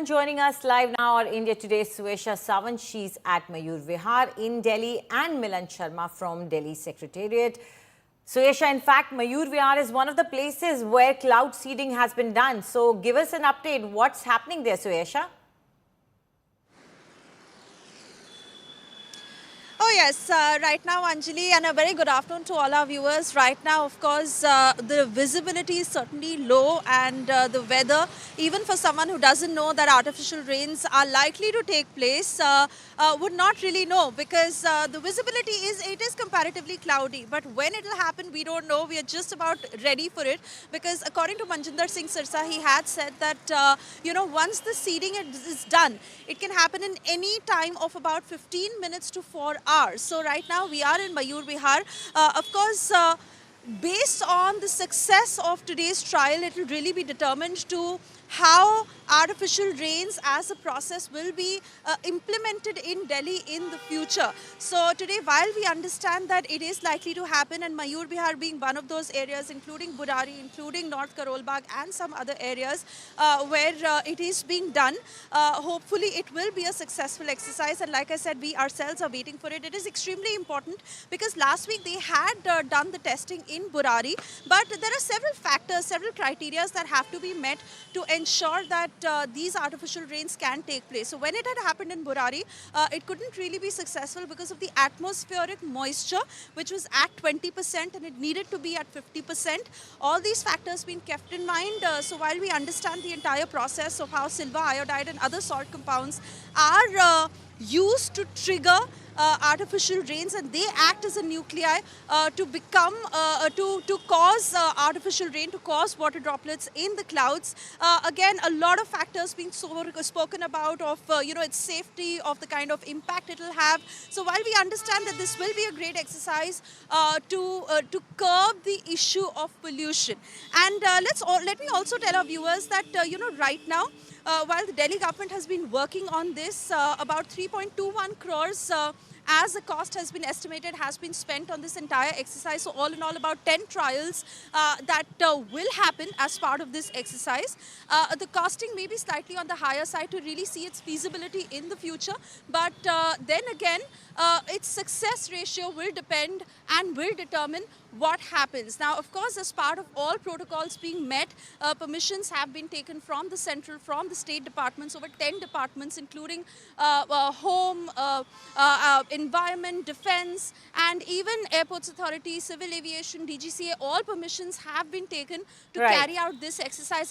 And joining us live now are India Today's Suesha Sawant. She's at Mayur Vihar in Delhi, and Milan Sharma from Delhi Secretariat. Suesha, in fact, Mayur Vihar is one of the places where cloud seeding has been done. So give us an update. What's happening there, Suesha? Oh yes, right now Anjali, and a very good afternoon to all our viewers. Right now, of course, the visibility is certainly low, and the weather, even for someone who doesn't know that artificial rains are likely to take place, would not really know, because the visibility is comparatively cloudy. But when it will happen, we don't know. We are just about ready for it, because according to Manjinder Singh Sirsa, he had said that once the seeding is done, it can happen in any time of about 15 minutes to 4 hours. So right now we are in Mayur Vihar. Of course, based on the success of today's trial, it will really be determined to how artificial rains as a process will be implemented in Delhi in the future. So today, while we understand that it is likely to happen, and Mayur Vihar being one of those areas, including Burari, including North Karol Bagh and some other areas where it is being done, hopefully it will be a successful exercise. And like I said, we ourselves are waiting for it. It is extremely important because last week they had done the testing in Burari, but there are several factors, several criteria that have to be met to ensure that these artificial rains can take place. So when it had happened in Burari, it couldn't really be successful because of the atmospheric moisture, which was at 20% and it needed to be at 50%. All these factors being kept in mind. So while we understand the entire process of how silver iodide and other salt compounds are used to trigger artificial rains, and they act as a nuclei to cause artificial rain, to cause water droplets in the clouds. Again, a lot of factors being spoken about of its safety, of the kind of impact it will have. So while we understand that this will be a great exercise to curb the issue of pollution, and let me also tell our viewers that right now, while the Delhi government has been working on this, about 3.21 crores as the cost has been estimated, has been spent on this entire exercise. So all in all, about 10 trials that will happen as part of this exercise. The costing may be slightly on the higher side to really see its feasibility in the future. But then again, its success ratio will depend and will determine what happens. Now, of course, as part of all protocols being met, permissions have been taken from the central, from the state departments, over 10 departments, including home, environment, defense, and even airports authority, civil aviation, DGCA. All permissions have been taken to carry out this exercise.